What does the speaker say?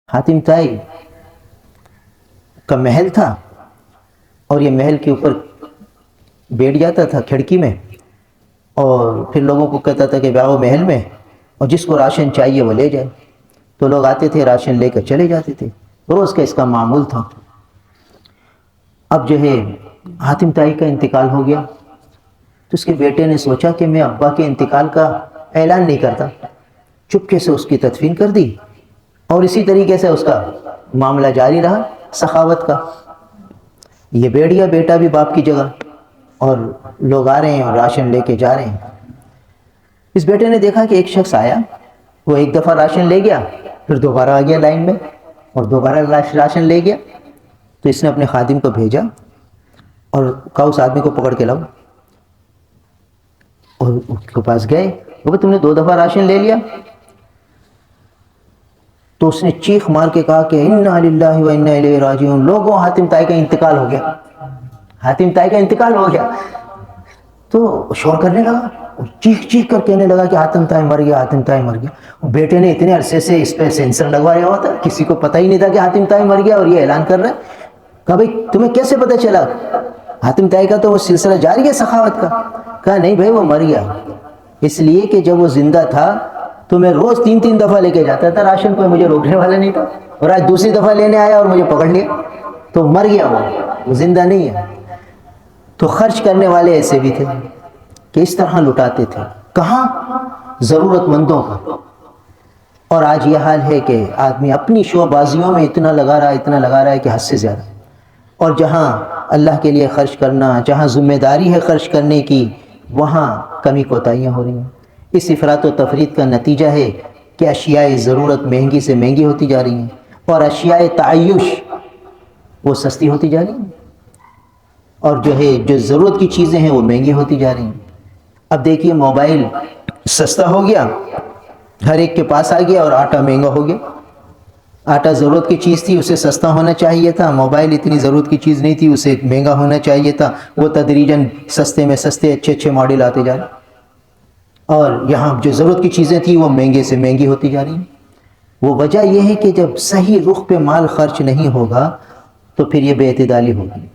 حاتم طائی کا محل تھا اور یہ محل کے اوپر بیٹھ جاتا تھا کھڑکی میں اور پھر لوگوں کو کہتا تھا کہ بیاؤ محل میں اور جس کو راشن چاہیے وہ لے جائے. تو لوگ آتے تھے راشن لے کر چلے جاتے تھے. روز کا اس کا معمول تھا. اب جو ہے حاتم طائی کا انتقال ہو گیا تو اس کے بیٹے نے سوچا کہ میں ابا کے انتقال کا اعلان نہیں کرتا, چپکے سے اس کی تدفین کر دی اور اسی طریقے سے اس کا معاملہ جاری رہا سخاوت کا. یہ بیٹھ گیا بیٹا بھی باپ کی جگہ اور لوگ آ رہے ہیں اور راشن لے کے جا رہے ہیں. اس بیٹے نے دیکھا کہ ایک شخص آیا, وہ ایک دفعہ راشن لے گیا پھر دوبارہ آ گیا لائن میں اور دوبارہ راشن لے گیا. تو اس نے اپنے خادم کو بھیجا اور کہا اس آدمی کو پکڑ کے لاؤ, اور اس کے پاس گئے. وہ تم نے 2 دفعہ راشن لے لیا. تو اس نے چیخ مار کے کہا کہ انا للہ و انا الیہ راجعون. لوگوں حاتم طائی کا انتقال ہو گیا, حاتم طائی کا انتقال ہو گیا. تو شور کرنے لگا, چیخ چیخ کر کہنے لگا کہ حاتم طائی مر گیا, حاتم طائی مر گیا. بیٹے نے اتنے عرصے سے اس پہ سینسر لگوایا ہوا تھا, کسی کو پتہ ہی نہیں تھا کہ حاتم طائی مر گیا اور یہ اعلان کر رہا ہے. کہا بھائی تمہیں کیسے پتہ چلا؟ حاتم طائی کا تو وہ سلسلہ جاری ہے سخاوت کا. کہا نہیں بھائی وہ مر گیا, اس لیے کہ جب وہ زندہ تھا تو میں روز 3 دفعہ لے کے جاتا تھا راشن, کوئی مجھے روکنے والا نہیں تھا, اور آج دوسری دفعہ لینے آیا اور مجھے پکڑ لیا. تو مر گیا وہ زندہ نہیں ہے. تو خرچ کرنے والے ایسے بھی تھے کہ اس طرح لٹاتے تھے, کہاں ضرورت مندوں کا. اور آج یہ حال ہے کہ آدمی اپنی شو بازیوں میں اتنا لگا رہا ہے کہ حد سے زیادہ. اور جہاں اللہ کے لیے خرچ کرنا, جہاں ذمہ داری ہے خرچ کرنے کی, وہاں کمی کوتاہیاں ہو رہی ہیں. اس افراط و تفریط کا نتیجہ ہے کہ اشیاء ضرورت مہنگی سے مہنگی ہوتی جا رہی ہیں اور اشیاء تعیش وہ سستی ہوتی جا رہی ہیں, اور جو ضرورت کی چیزیں ہیں وہ مہنگی ہوتی جا رہی ہیں. اب دیکھیے موبائل سستا ہو گیا, ہر ایک کے پاس آ گیا, اور آٹا مہنگا ہو گیا. آٹا ضرورت کی چیز تھی, اسے سستا ہونا چاہیے تھا. موبائل اتنی ضرورت کی چیز نہیں تھی, اسے مہنگا ہونا چاہیے تھا. وہ تدریجاً سستے میں سستے اچھے ماڈل آتے جا رہے ہیں, اور یہاں جو ضرورت کی چیزیں تھیں وہ مہنگے سے مہنگی ہوتی جا رہی ہیں. وہ وجہ یہ ہے کہ جب صحیح رخ پہ مال خرچ نہیں ہوگا تو پھر یہ بے اعتدالی ہوگی.